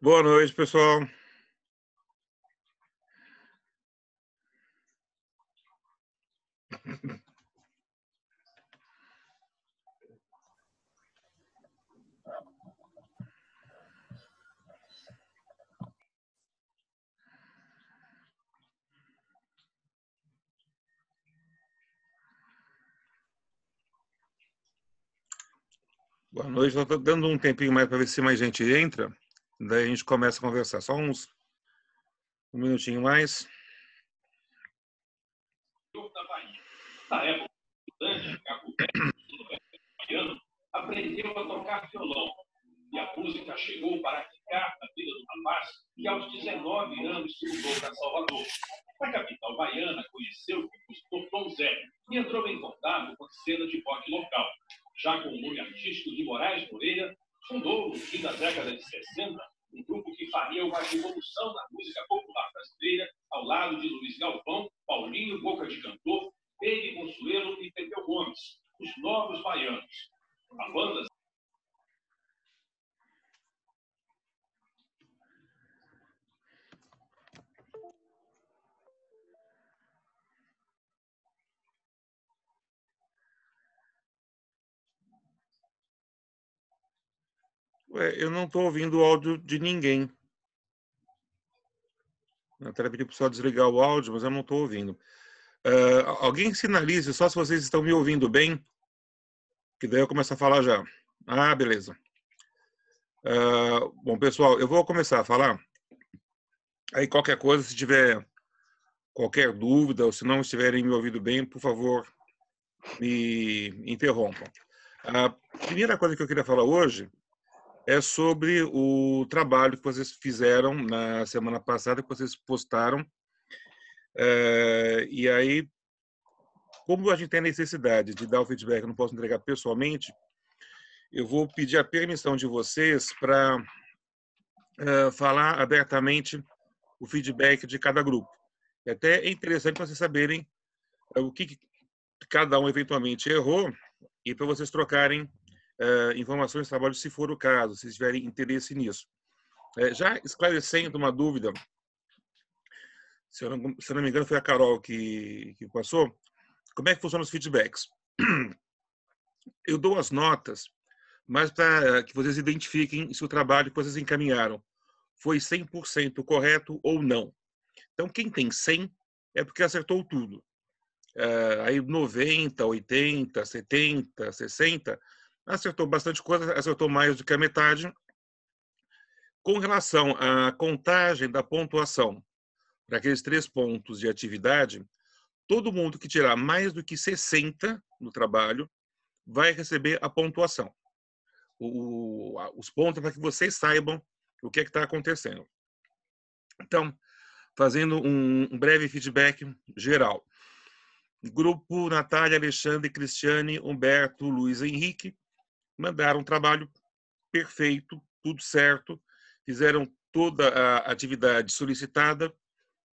Boa noite, pessoal. Boa noite. Estou dando um tempinho mais para ver se mais gente entra. Daí a gente começa a conversar. Só um minutinho mais. Na época, o aprendeu a tocar violão. E a música chegou para ficar na vida do rapaz, que aos 19 anos se mudou para Salvador. Na capital baiana, conheceu o compositor Tom Zé e entrou em contato com a cena de rock local. Já com o nome artístico de Moraes Moreira, fundou, no fim da década de 60, um grupo que faria uma revolução na música popular brasileira, ao lado de Luiz Galvão, Paulinho Boca de Cantor, Pedro Consuelo e Pepeu Gomes, os Novos Baianos. A banda Eu não estou ouvindo o áudio de ninguém. Eu até pedi para o pessoal desligar o áudio, mas eu não estou ouvindo. Alguém sinalize só se vocês estão me ouvindo bem, que daí eu começo a falar já. Ah, beleza. Bom, pessoal, eu vou começar a falar. Aí qualquer coisa, se tiver qualquer dúvida ou se não estiverem me ouvindo bem, por favor, me interrompam. A primeira coisa que eu queria falar hoje é sobre o trabalho que vocês fizeram na semana passada, que vocês postaram. E aí, como a gente tem a necessidade de dar o feedback, eu não posso entregar pessoalmente, eu vou pedir a permissão de vocês para falar abertamente o feedback de cada grupo. E até é interessante para vocês saberem o que cada um eventualmente errou e para vocês trocarem informações de trabalho, se for o caso, se tiverem interesse nisso. Já esclarecendo uma dúvida, se eu não me engano foi a Carol que passou, como é que funcionam os feedbacks? Eu dou as notas, mas para que vocês identifiquem se o trabalho que vocês encaminharam foi 100% correto ou não. Então, quem tem 100 é porque acertou tudo. Aí 90, 80, 70, 60, acertou bastante coisa, acertou mais do que a metade. Com relação à contagem da pontuação para aqueles 3 pontos de atividade, todo mundo que tirar mais do que 60 no trabalho vai receber a pontuação. Os pontos para que vocês saibam o que está acontecendo. Então, fazendo um breve feedback geral. Grupo Natália, Alexandre, Cristiane, Humberto, Luiz Henrique mandaram um trabalho perfeito, tudo certo, fizeram toda a atividade solicitada,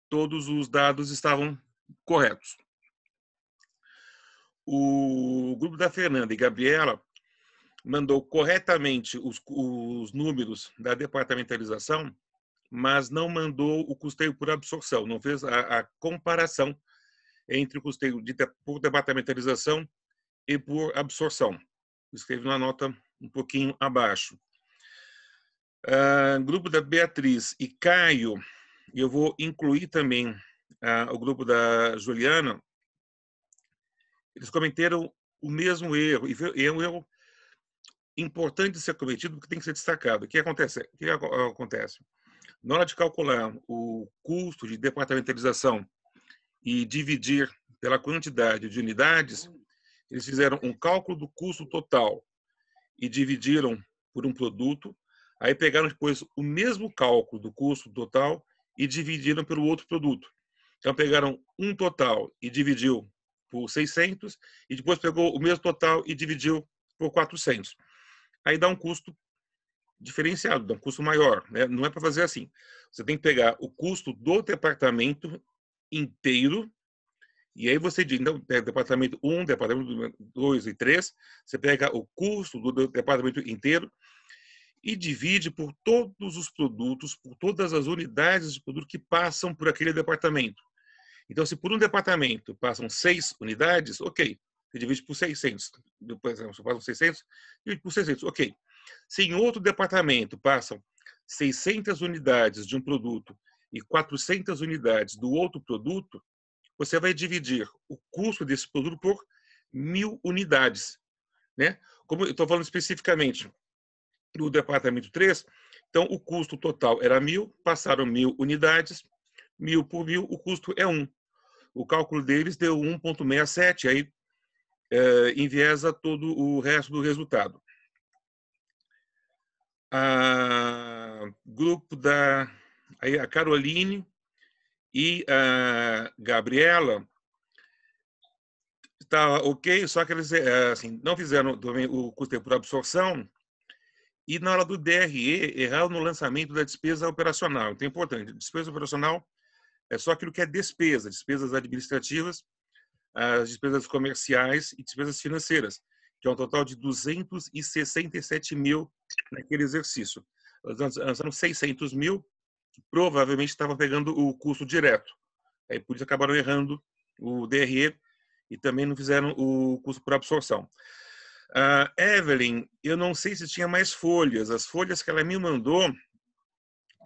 todos os dados estavam corretos. O grupo da Fernanda e Gabriela mandou corretamente os números da departamentalização, mas não mandou o custeio por absorção, não fez a comparação entre o custeio por departamentalização e por absorção. Escreve uma nota um pouquinho abaixo. Grupo da Beatriz e Caio, eu vou incluir também o grupo da Juliana, eles cometeram o mesmo erro, e é um erro importante de ser cometido, porque tem que ser destacado. O que acontece? Na hora de calcular o custo de departamentalização e dividir pela quantidade de unidades, eles fizeram um cálculo do custo total e dividiram por um produto, aí pegaram depois o mesmo cálculo do custo total e dividiram pelo outro produto. Então pegaram um total e dividiu por 600 e depois pegou o mesmo total e dividiu por 400. Aí dá um custo diferenciado, dá um custo maior, né? Não é para fazer assim. Você tem que pegar o custo do departamento inteiro E aí você diz, então, pega o departamento 1, departamento 2 e 3, você pega o custo do departamento inteiro e divide por todos os produtos, por todas as unidades de produto que passam por aquele departamento. Então, se por um departamento passam 6 unidades, ok, você divide por 600. Por exemplo, se passam 600, divide por 600, ok. Se em outro departamento passam 600 unidades de um produto e 400 unidades do outro produto, você vai dividir o custo desse produto por 1.000 unidades, né? Como eu estou falando especificamente do departamento 3, então o custo total era 1.000, passaram 1.000 unidades, 1.000 por 1.000, o custo é 1. O cálculo deles deu 1,67, aí enviesa todo o resto do resultado. Grupo da aí a Caroline e a Gabriela está ok, só que eles assim, não fizeram também o custeio por absorção e na hora do DRE erraram no lançamento da despesa operacional. Então é importante, despesa operacional é só aquilo que é despesa, despesas administrativas, as despesas comerciais e despesas financeiras, que é um total de 267 mil naquele exercício. Nós lançamos 600 mil, que provavelmente estava pegando o custo direto. Aí, por isso acabaram errando o DRE e também não fizeram o custo por absorção. Evelyn, eu não sei se tinha mais folhas. As folhas que ela me mandou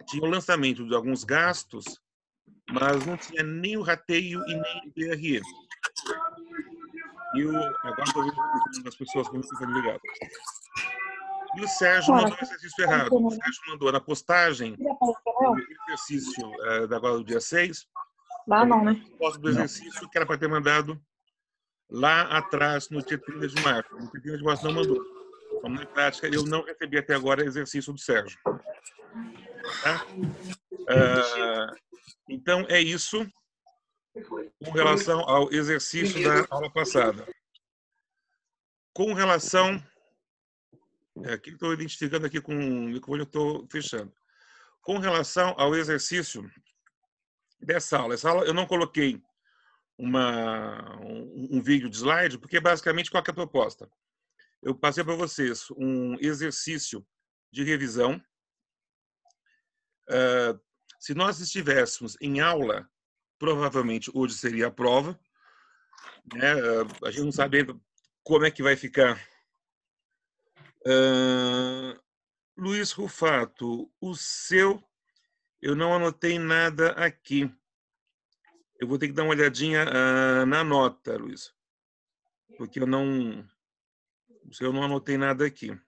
tinham o lançamento de alguns gastos, mas não tinha nem o rateio e nem o DRE. Agora estou vendo as pessoas que estão ligadas. E o Sérgio mandou o exercício errado. O Sérgio mandou na postagem o exercício agora do dia 6. Não, né? Do exercício que era para ter mandado lá atrás, no dia 30 de março. No dia 30 de março não mandou. Então, na prática, eu não recebi até agora exercício do Sérgio. Tá? Então, é isso com relação ao exercício da aula passada. Com relação... Aqui estou identificando aqui com o microfone, eu estou fechando. Com relação ao exercício dessa aula. Essa aula eu não coloquei um vídeo de slide, porque basicamente qual que é a proposta? Eu passei para vocês um exercício de revisão. Se nós estivéssemos em aula, provavelmente hoje seria a prova. Né? A gente não sabe como é que vai ficar. Luiz Rufato, o seu, eu não anotei nada aqui. Eu vou ter que dar uma olhadinha na nota, Luiz, porque eu não anotei nada aqui.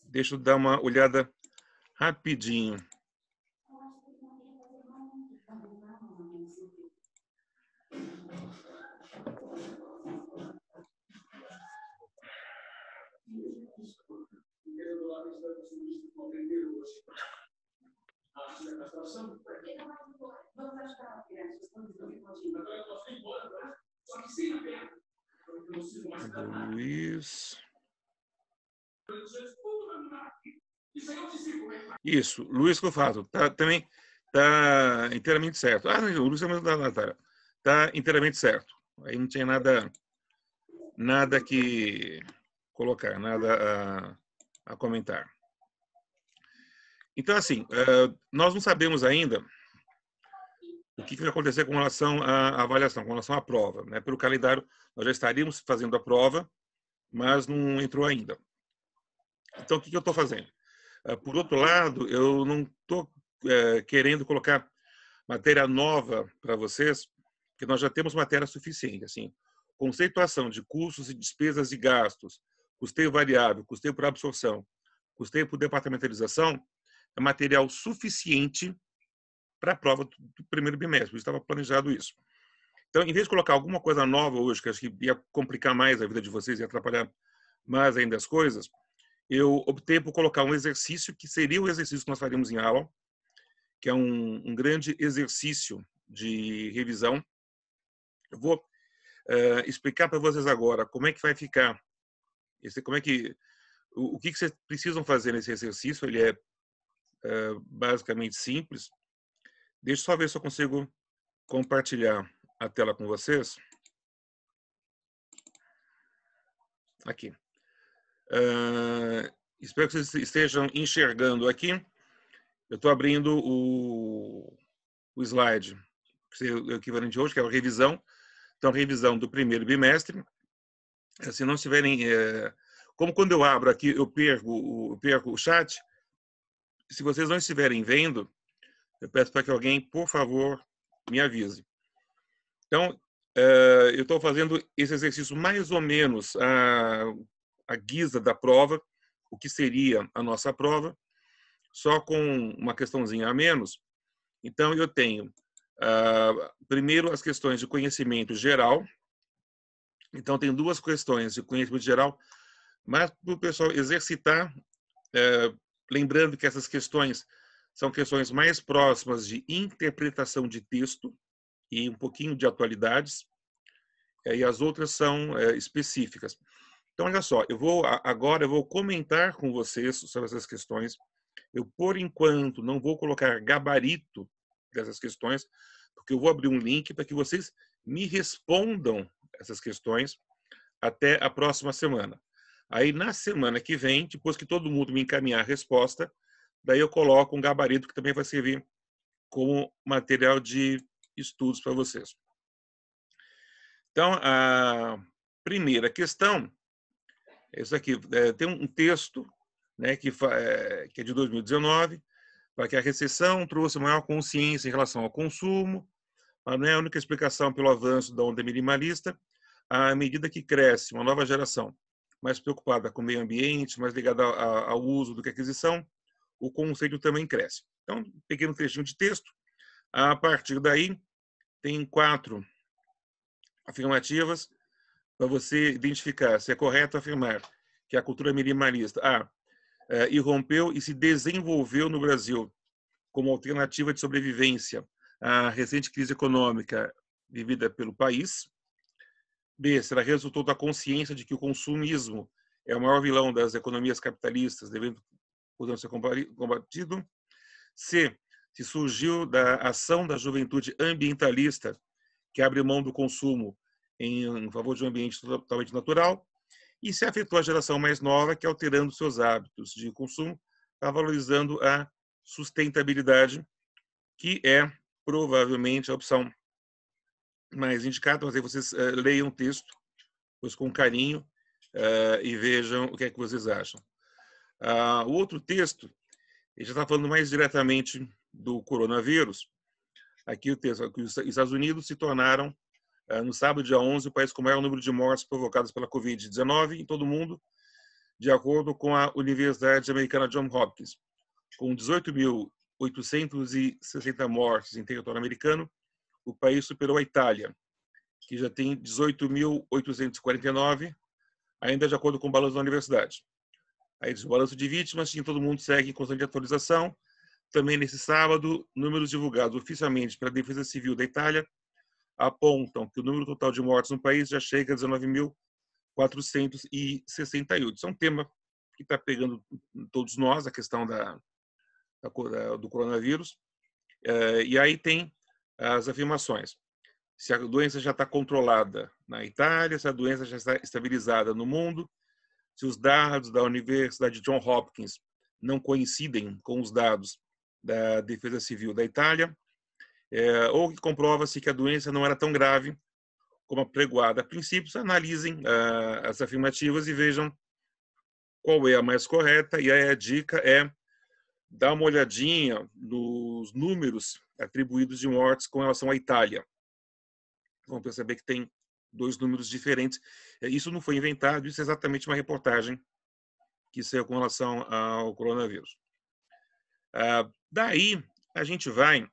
Deixa eu dar uma olhada rapidinho. Luiz. Isso, Luiz Rufato, também está inteiramente certo. O Luiz é mesmo da Natália. Está inteiramente certo. Aí não tinha nada que colocar, nada a comentar. Então, assim, nós não sabemos ainda o que vai acontecer com relação à avaliação, com relação à prova. Né? Pelo calendário, nós já estaríamos fazendo a prova, mas não entrou ainda. Então, o que eu estou fazendo? Por outro lado, eu não estou querendo colocar matéria nova para vocês, porque nós já temos matéria suficiente. Assim, conceituação de custos e despesas e gastos, custeio variável, custeio por absorção, custeio por departamentalização, é material suficiente para a prova do primeiro bimestre. Eu estava planejado isso. Então, em vez de colocar alguma coisa nova hoje, que acho que ia complicar mais a vida de vocês e atrapalhar mais ainda as coisas, eu optei por colocar um exercício que seria o exercício que nós faríamos em aula, que é um grande exercício de revisão. Eu vou explicar para vocês agora como é que vai ficar, o que vocês precisam fazer nesse exercício. Ele é basicamente simples. Deixa eu só ver se eu consigo compartilhar a tela com vocês. Aqui. Espero que vocês estejam enxergando aqui. Eu estou abrindo o slide, que é o equivalente de hoje, que é a revisão. Então, revisão do primeiro bimestre. Se não estiverem... como quando eu abro aqui, eu perco o chat. Se vocês não estiverem vendo, eu peço para que alguém, por favor, me avise. Então, eu estou fazendo esse exercício mais ou menos à guisa da prova, o que seria a nossa prova, só com uma questãozinha a menos. Então, eu tenho, primeiro, as questões de conhecimento geral. Então, tem duas questões de conhecimento geral, mas para o pessoal exercitar, lembrando que essas questões são questões mais próximas de interpretação de texto e um pouquinho de atualidades, e as outras são específicas. Então, olha só, agora eu vou comentar com vocês sobre essas questões. Eu, por enquanto, não vou colocar gabarito dessas questões, porque eu vou abrir um link para que vocês me respondam essas questões até a próxima semana. Aí, na semana que vem, depois que todo mundo me encaminhar a resposta, daí eu coloco um gabarito que também vai servir como material de estudos para vocês. Então, a primeira questão, isso aqui, tem um texto, né, que é de 2019, para que a recessão trouxe maior consciência em relação ao consumo, mas não é a única explicação pelo avanço da onda minimalista. À medida que cresce uma nova geração mais preocupada com o meio ambiente, mais ligada ao uso do que a aquisição, o conceito também cresce. Então, um pequeno trechinho de texto. A partir daí, tem 4 afirmativas para você identificar se é correto afirmar que a cultura minimalista irrompeu e se desenvolveu no Brasil como alternativa de sobrevivência à recente crise econômica vivida pelo país. B, se ela resultou da consciência de que o consumismo é o maior vilão das economias capitalistas, podendo ser combatido. C, se surgiu da ação da juventude ambientalista que abre mão do consumo em favor de um ambiente totalmente natural, e se afetou a geração mais nova, que alterando seus hábitos de consumo, está valorizando a sustentabilidade, que é provavelmente a opção mais indicada. Mas aí vocês leiam o texto, pois com carinho, e vejam o que é que vocês acham. O outro texto, ele já está falando mais diretamente do coronavírus. Aqui o texto, que os Estados Unidos se tornaram, no sábado, dia 11, o país com o maior número de mortes provocadas pela Covid-19 em todo o mundo, de acordo com a Universidade Americana Johns Hopkins. Com 18.860 mortes em território americano, o país superou a Itália, que já tem 18.849, ainda de acordo com o balanço da universidade. Aí, o balanço de vítimas, todo mundo segue em constante atualização. Também nesse sábado, números divulgados oficialmente pela Defesa Civil da Itália apontam que o número total de mortes no país já chega a 19.468. Isso é um tema que está pegando todos nós, a questão do coronavírus. E aí tem as afirmações. Se a doença já está controlada na Itália, se a doença já está estabilizada no mundo, se os dados da Universidade Johns Hopkins não coincidem com os dados da Defesa Civil da Itália, ou que comprova-se que a doença não era tão grave como apregoada a princípios, analisem as afirmativas e vejam qual é a mais correta. E aí a dica é dar uma olhadinha nos números atribuídos de mortes com relação à Itália. Vão perceber que tem 2 números diferentes. Isso não foi inventado, isso é exatamente uma reportagem que saiu com relação ao coronavírus. Daí, a gente vai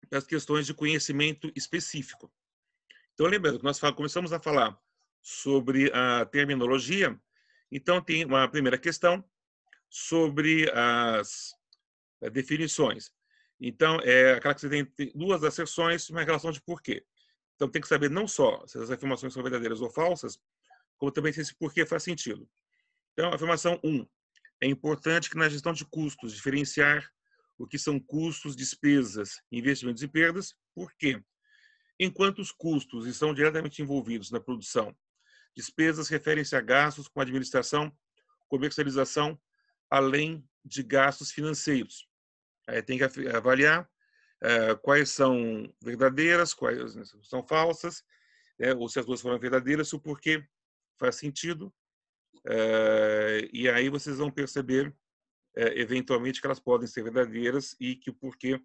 para as questões de conhecimento específico. Então, lembrando que nós começamos a falar sobre a terminologia, então tem uma primeira questão sobre as definições. Então, aquela que você tem 2 asserções, uma relação de porquê. Então, tem que saber não só se as afirmações são verdadeiras ou falsas, como também se esse porquê faz sentido. Então, afirmação 1. É importante que na gestão de custos diferenciar o que são custos, despesas, investimentos e perdas. Por quê? enquanto os custos estão diretamente envolvidos na produção. Despesas referem-se a gastos com administração, comercialização, além de gastos financeiros. Aí tem que avaliar quais são verdadeiras, quais são falsas, ou se as duas foram verdadeiras, se o porquê faz sentido. E aí vocês vão perceber, eventualmente, que elas podem ser verdadeiras e que o porquê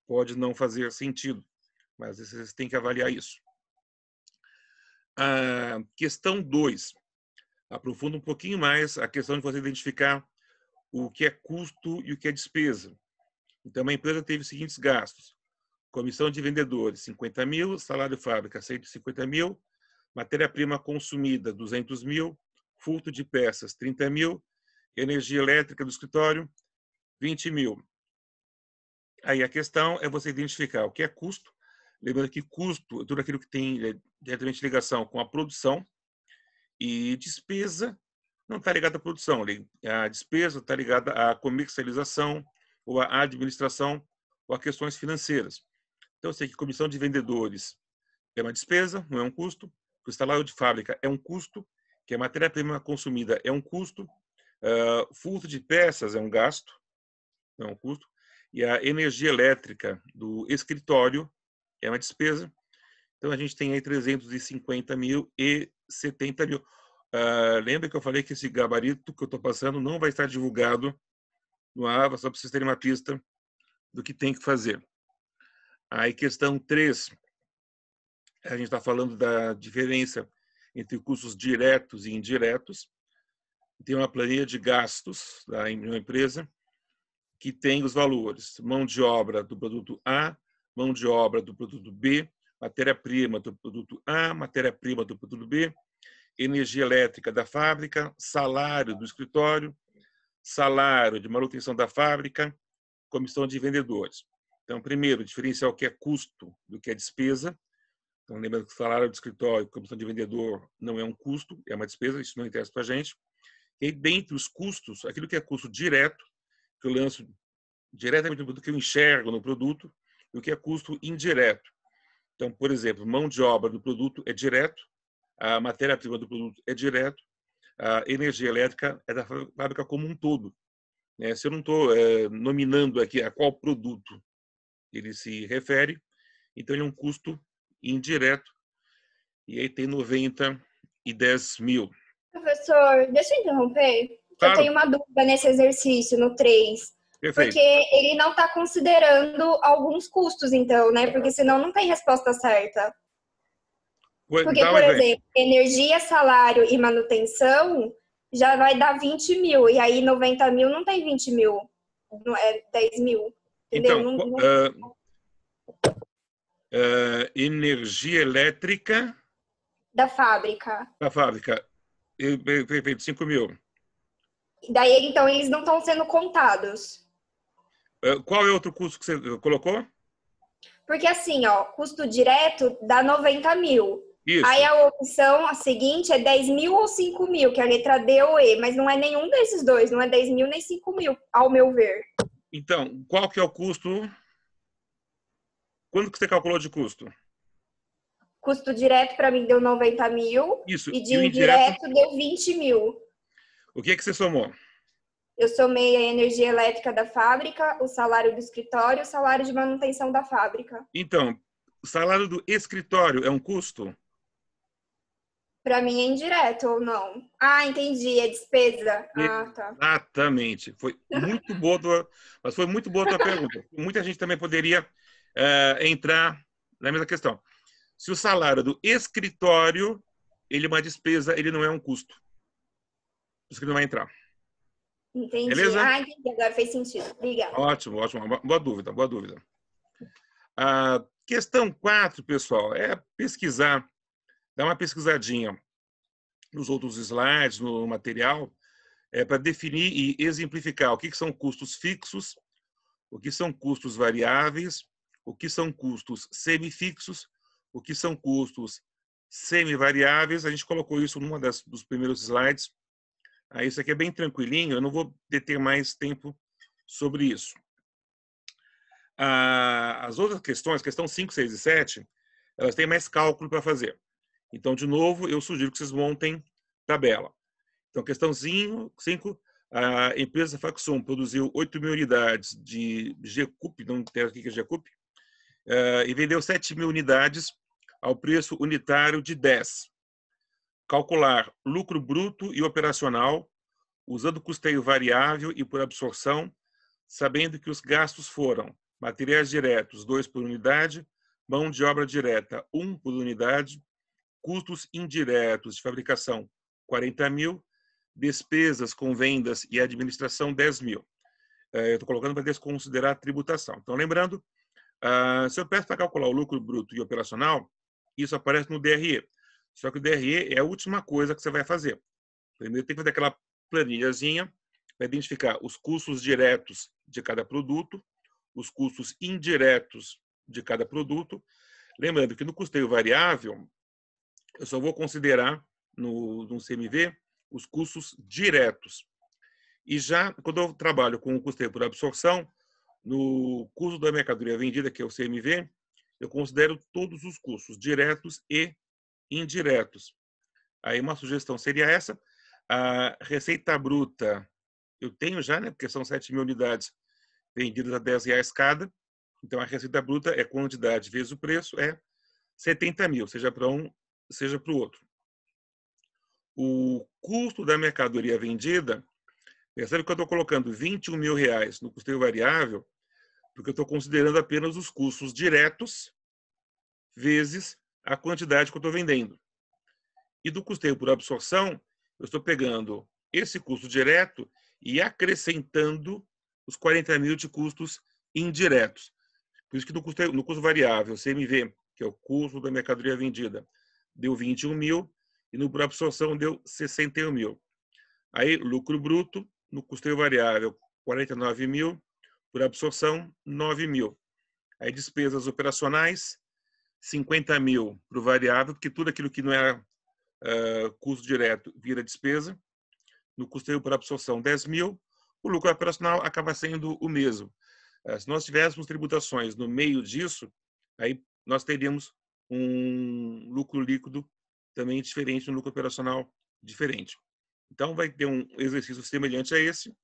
pode não fazer sentido. Mas vocês têm que avaliar isso. A questão 2 aprofunda um pouquinho mais a questão de você identificar o que é custo e o que é despesa. Então, a empresa teve os seguintes gastos: comissão de vendedores, 50 mil, salário de fábrica, 150 mil, matéria-prima consumida, 200 mil, furto de peças, 30 mil, energia elétrica do escritório, 20 mil. Aí a questão é você identificar o que é custo, lembrando que custo é tudo aquilo que tem diretamente ligação com a produção, e despesa não está ligada à produção, a despesa está ligada à comercialização, ou à administração, ou a questões financeiras. Então, eu sei que comissão de vendedores é uma despesa, não é um custo, que o salário de fábrica é um custo, que a matéria-prima consumida é um custo, furto de peças é um gasto, não é um custo, e a energia elétrica do escritório é uma despesa. Então, a gente tem aí 350 mil e 70 mil. Lembra que eu falei que esse gabarito que eu estou passando não vai estar divulgado no AVA, só para vocês terem uma pista do que tem que fazer. Aí, questão 3, a gente está falando da diferença entre custos diretos e indiretos. Tem uma planilha de gastos da empresa que tem os valores: mão de obra do produto A, mão de obra do produto B, matéria-prima do produto A, matéria-prima do produto B, energia elétrica da fábrica, salário do escritório, salário de manutenção da fábrica, comissão de vendedores. Então, primeiro, diferenciar o que é custo do que é despesa. Então, lembrando que o salário do escritório, comissão de vendedor, não é um custo, é uma despesa, isso não interessa para a gente. E aí, dentre os custos, aquilo que é custo direto, que eu lanço diretamente no produto, que eu enxergo no produto, e o que é custo indireto. Então, por exemplo, mão de obra do produto é direto, a matéria-prima do produto é direto, a energia elétrica é da fábrica como um todo. Se eu não estou nominando aqui a qual produto ele se refere, então ele é um custo indireto, e aí tem 90 e 10 mil. Professor, deixa eu interromper. Claro. Eu tenho uma dúvida nesse exercício, no 3. Perfeito. Porque ele não está considerando alguns custos, então, né? Porque senão não tem resposta certa. Porque, por exemplo, energia, salário e manutenção já vai dar 20 mil. E aí 90 mil não tem 20 mil. Não é 10 mil. Entendeu? Então, energia elétrica... Da fábrica. Da fábrica. Perfeito, 5 mil. Daí, então, eles não estão sendo contados. Qual é outro custo que você colocou? Porque assim, ó, custo direto dá 90 mil. Isso. Aí a opção seguinte é 10 mil ou 5 mil, que é a letra D ou E, mas não é nenhum desses dois, não é 10 mil nem 5 mil, ao meu ver. Então, qual que é o custo? Quanto que você calculou de custo? Custo direto para mim deu 90 mil. Isso. E de indireto deu 20 mil. O que você somou? Eu somei a energia elétrica da fábrica, o salário do escritório e o salário de manutenção da fábrica. Então, o salário do escritório é um custo? Para mim é indireto ou não? Ah, entendi, é despesa. Ah, tá. Exatamente. Foi muito boa, mas foi muito boa a tua pergunta. Muita gente também poderia entrar na mesma questão. Se o salário do escritório, ele é uma despesa, ele não é um custo. Por isso que ele não vai entrar. Entendi. Beleza? Ah, entendi. Agora fez sentido. Obrigada. Ótimo, ótimo. Boa dúvida, boa dúvida. A questão 4, pessoal, é pesquisar, dar uma pesquisadinha nos outros slides, no material, para definir e exemplificar o que são custos fixos, o que são custos variáveis, o que são custos semifixos, o que são custos semivariáveis. A gente colocou isso numa dos primeiros slides. Isso aqui é bem tranquilinho, eu não vou deter mais tempo sobre isso. As outras questões, questão 5, 6 e 7, elas têm mais cálculo para fazer. Então, de novo, eu sugiro que vocês montem tabela. Então, questãozinho 5, a empresa Faxum produziu 8.000 unidades de GCUP, não tem aqui que é GCUP, e vendeu 7.000 unidades ao preço unitário de 10. Calcular lucro bruto e operacional, usando custeio variável e por absorção, sabendo que os gastos foram materiais diretos, 2 por unidade, mão de obra direta, 1 por unidade, custos indiretos de fabricação, 40.000, despesas com vendas e administração, 10.000. Eu estou colocando para desconsiderar a tributação. Então, lembrando, se eu peço para calcular o lucro bruto e operacional, isso aparece no DRE. Só que o DRE é a última coisa que você vai fazer. Primeiro tem que fazer aquela planilhazinha para identificar os custos diretos de cada produto, os custos indiretos de cada produto. Lembrando que no custeio variável, eu só vou considerar no CMV os custos diretos. E já, quando eu trabalho com o custeio por absorção, no custo da mercadoria vendida, que é o CMV, eu considero todos os custos diretos e indiretos. Aí uma sugestão seria essa. A receita bruta, eu tenho já, né, porque são 7.000 unidades vendidas a R$10 cada. Então, a receita bruta é quantidade vezes o preço, é 70.000, seja para um, seja para o outro. O custo da mercadoria vendida, percebe que eu estou colocando R$21.000 no custeio variável, porque eu estou considerando apenas os custos diretos vezes a quantidade que eu estou vendendo. E do custeio por absorção, eu estou pegando esse custo direto e acrescentando os 40.000 de custos indiretos. Por isso que no custo variável, CMV, que é o custo da mercadoria vendida, deu 21.000 e no por absorção deu 61.000. Aí, lucro bruto, no custeio variável, 49.000, por absorção, 9.000. Aí, despesas operacionais, 50.000 para o variável, porque tudo aquilo que não é custo direto vira despesa. No custeio por absorção, 10.000. O lucro operacional acaba sendo o mesmo. Se nós tivéssemos tributações no meio disso, aí nós teríamos um lucro líquido também diferente, um lucro operacional diferente. Então, vai ter um exercício semelhante a esse.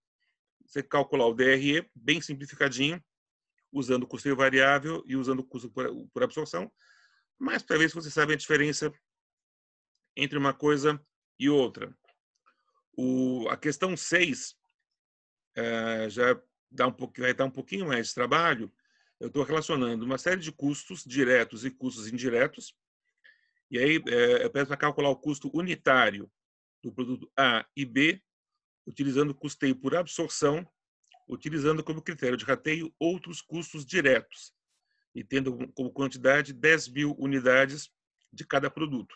Você calcular o DRE, bem simplificadinho, usando o custeio variável e usando o custo por absorção, mas para ver se você sabe a diferença entre uma coisa e outra. A questão 6 já vai dar um pouquinho mais de trabalho. Eu estou relacionando uma série de custos diretos e custos indiretos. E aí eu peço para calcular o custo unitário do produto A e B, utilizando custeio por absorção, utilizando como critério de rateio outros custos diretos e tendo como quantidade 10.000 unidades de cada produto.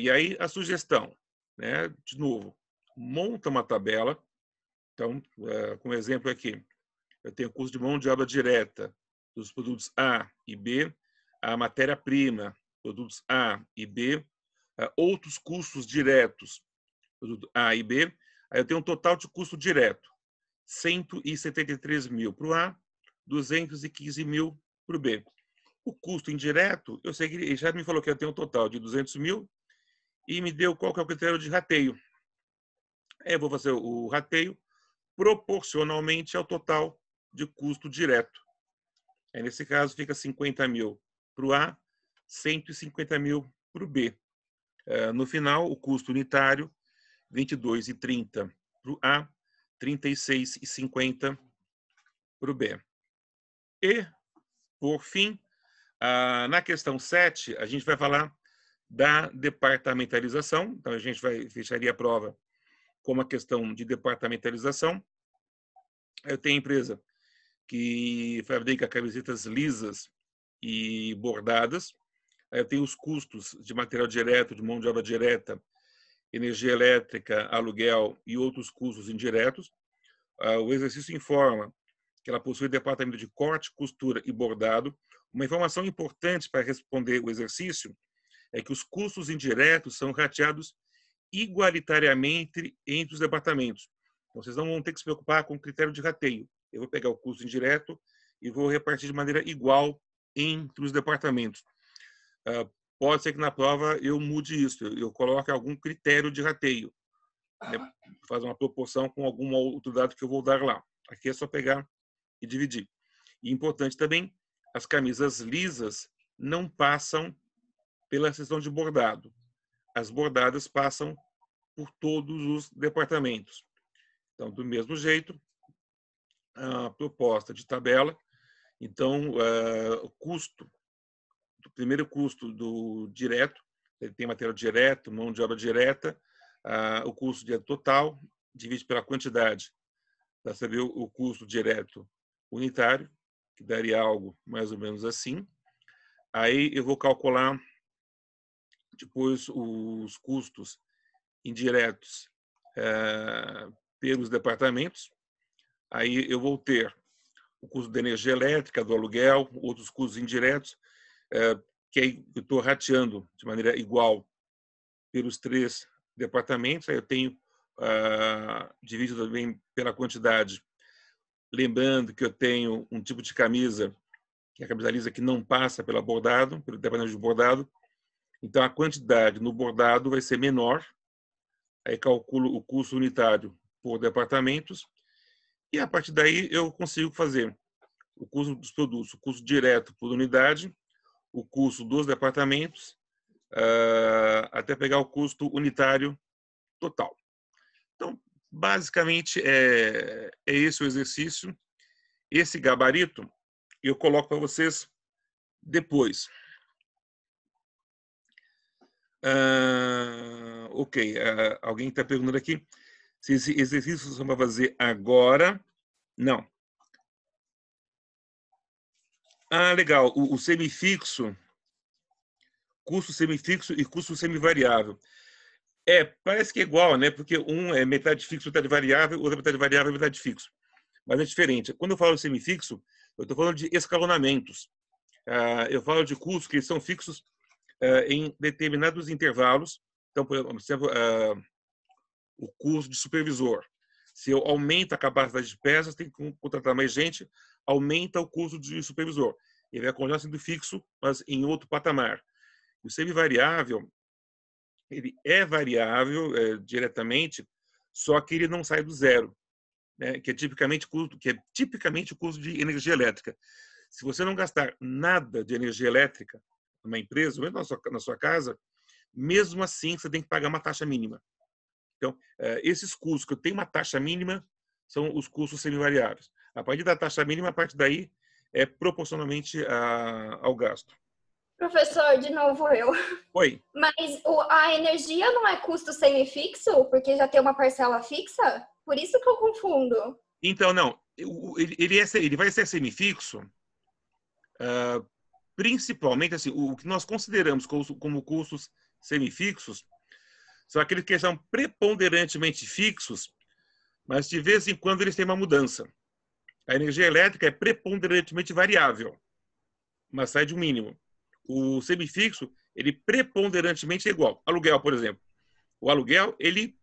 E aí a sugestão, né, de novo, monta uma tabela. Então, como exemplo aqui, eu tenho o custo de mão de obra direta dos produtos A e B, a matéria-prima, produtos A e B, outros custos diretos, produto A e B. Aí eu tenho um total de custo direto, 173.000 para o A, 215.000 para o B. O custo indireto, eu sei que ele já me falou que eu tenho um total de 200.000 e me deu qual que é o critério de rateio. Aí eu vou fazer o rateio proporcionalmente ao total de custo direto. Aí, nesse caso, fica 50.000 para o A, 150.000 para o B. No final, o custo unitário, 22,30 para o A, 36,50 para o B. E, por fim, na questão 7, a gente vai falar da departamentalização. Então, a gente fecharia a prova com uma questão de departamentalização. Eu tenho empresa que fabrica camisetas lisas e bordadas. Eu tenho os custos de material direto, de mão de obra direta, energia elétrica, aluguel e outros custos indiretos. O exercício informa que ela possui departamento de corte, costura e bordado. Uma informação importante para responder o exercício é que os custos indiretos são rateados igualitariamente entre os departamentos. Então, vocês não vão ter que se preocupar com o critério de rateio. Eu vou pegar o custo indireto e vou repartir de maneira igual entre os departamentos. pode ser que na prova eu mude isso, eu coloque algum critério de rateio, né? Fazer uma proporção com algum outro dado que eu vou dar lá. Aqui é só pegar e dividir. E importante também, as camisas lisas não passam pela seção de bordado. As bordadas passam por todos os departamentos. Então, do mesmo jeito, a proposta de tabela, então, o custo, o primeiro custo do direto, ele tem material direto, mão de obra direta, o custo direto total, divide pela quantidade, para saber o custo direto unitário, que daria algo mais ou menos assim. Aí eu vou calcular depois os custos indiretos pelos departamentos. Aí eu vou ter o custo da energia elétrica, do aluguel, outros custos indiretos, que aí eu estou rateando de maneira igual pelos 3 departamentos. Aí eu tenho dividido também pela quantidade, lembrando que eu tenho um tipo de camisa, que é a camisa lisa, que não passa pelo departamento de bordado. Então, a quantidade no bordado vai ser menor. Aí calculo o custo unitário por departamentos. E, a partir daí, eu consigo fazer o custo dos produtos, o custo direto por unidade, o custo dos departamentos, até pegar o custo unitário total. Então, basicamente, é esse o exercício. Esse gabarito eu coloco para vocês depois. Ok, alguém está perguntando aqui se esse exercício só vai fazer agora. Não. Legal. O semifixo, custo semifixo e custo semivariável. Parece que é igual, né? Porque um é metade fixo, metade variável, outra metade variável, metade fixo. Mas é diferente. Quando eu falo de semifixo, eu estou falando de escalonamentos. Eu falo de custos que são fixos em determinados intervalos. Então, por exemplo, o custo de supervisor. Se eu aumento a capacidade de peças, tem que contratar mais gente, aumenta o custo de supervisor. Ele vai continuar sendo fixo, mas em outro patamar. O semivariável, ele é variável diretamente, só que ele não sai do zero, né? Que é tipicamente o custo de energia elétrica. Se você não gastar nada de energia elétrica numa empresa, mesmo na sua casa, mesmo assim você tem que pagar uma taxa mínima. Então, esses custos que eu tenho uma taxa mínima são os custos semivariáveis. A partir da taxa mínima, a partir daí é proporcionalmente ao gasto. Professor, de novo eu. Oi. Mas a energia não é custo semifixo? Porque já tem uma parcela fixa? Por isso que eu confundo. Então, não. Ele vai ser semifixo, principalmente, assim, o que nós consideramos como custos semifixos são aqueles que são preponderantemente fixos, mas de vez em quando eles têm uma mudança. A energia elétrica é preponderantemente variável, mas sai de um mínimo. O semifixo, ele preponderantemente é igual. Aluguel, por exemplo. O aluguel, ele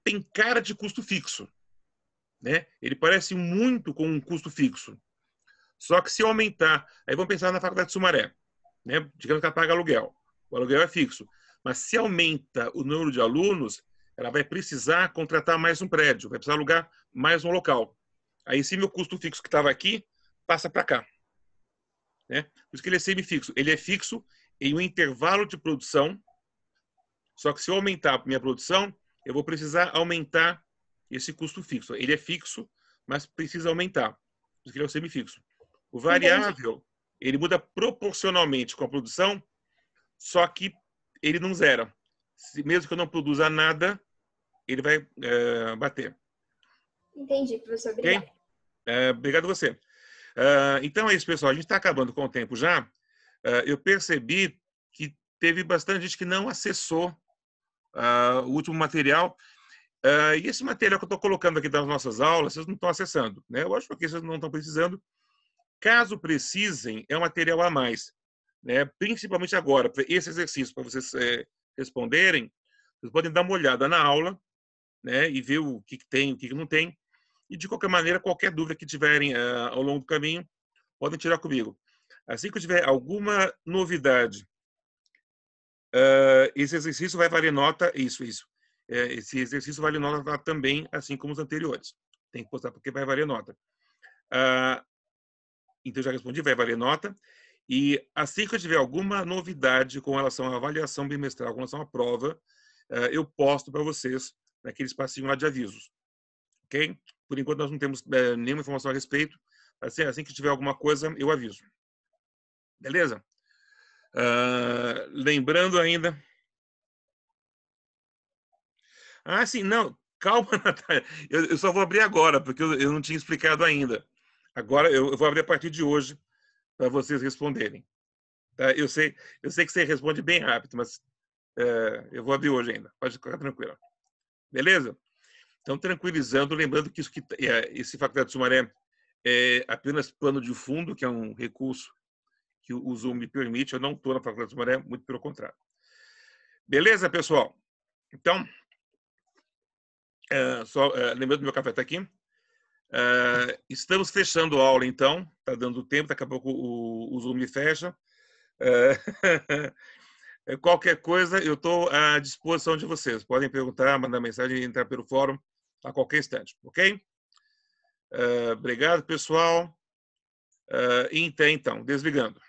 tem cara de custo fixo, né? Ele parece muito com um custo fixo. Só que se eu aumentar, aí vamos pensar na Faculdade de Sumaré, né? Digamos que ela paga aluguel. O aluguel é fixo. Mas se aumenta o número de alunos, ela vai precisar contratar mais um prédio, vai precisar alugar mais um local. Aí, se meu custo fixo que estava aqui, passa para cá. Né? Por isso que ele é semifixo. Ele é fixo em um intervalo de produção, só que se eu aumentar a minha produção, eu vou precisar aumentar esse custo fixo. Ele é fixo, mas precisa aumentar. Por isso que ele é o semifixo. O variável, ele muda proporcionalmente com a produção, só que ele não zera. Mesmo que eu não produza nada, ele vai bater. Entendi, professor. Obrigado. Okay? Obrigado a você. Então é isso, pessoal. A gente está acabando com o tempo já. Eu percebi que teve bastante gente que não acessou o último material. E esse material que eu estou colocando aqui das nossas aulas, vocês não estão acessando, né? Eu acho que vocês não estão precisando. Caso precisem, é um material a mais, né? Principalmente agora, esse exercício, para vocês responderem, vocês podem dar uma olhada na aula, né? E ver o que tem, o que não tem. E, de qualquer maneira, qualquer dúvida que tiverem ao longo do caminho, podem tirar comigo. Assim que eu tiver alguma novidade Esse exercício vai valer nota, isso. Esse exercício vale nota também, assim como os anteriores. Tem que postar porque vai valer nota. Então, já respondi, vai valer nota. E assim que eu tiver alguma novidade com relação à avaliação bimestral, com relação à prova, eu posto para vocês naquele espacinho lá de avisos. Ok? Por enquanto, nós não temos nenhuma informação a respeito. Assim que tiver alguma coisa, eu aviso. Beleza? Lembrando ainda... sim, não. Calma, Natália. Eu só vou abrir agora, porque eu não tinha explicado ainda. Agora, eu vou abrir a partir de hoje para vocês responderem. Tá? Eu sei que você responde bem rápido, mas eu vou abrir hoje ainda. Pode ficar tranquilo. Beleza? Então, tranquilizando, lembrando que esse Faculdade de Sumaré é apenas plano de fundo, que é um recurso que o Zoom me permite. Eu não estou na Faculdade de Sumaré, muito pelo contrário. Beleza, pessoal? Então, lembrando que meu café está aqui. Estamos fechando a aula, então. Está dando tempo, daqui a pouco o Zoom me fecha. Qualquer coisa, eu estou à disposição de vocês. Podem perguntar, mandar mensagem, entrar pelo fórum a qualquer instante, ok? Obrigado, pessoal. Então, desligando.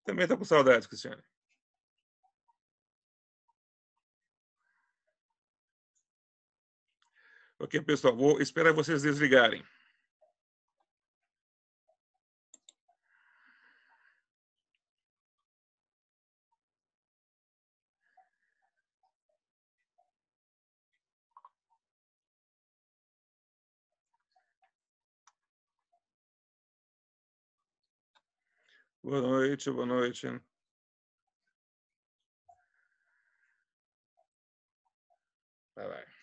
Também estou com saudades, Cristiane. Ok, pessoal, vou esperar vocês desligarem. Boa noite, boa noite. Bye, bye.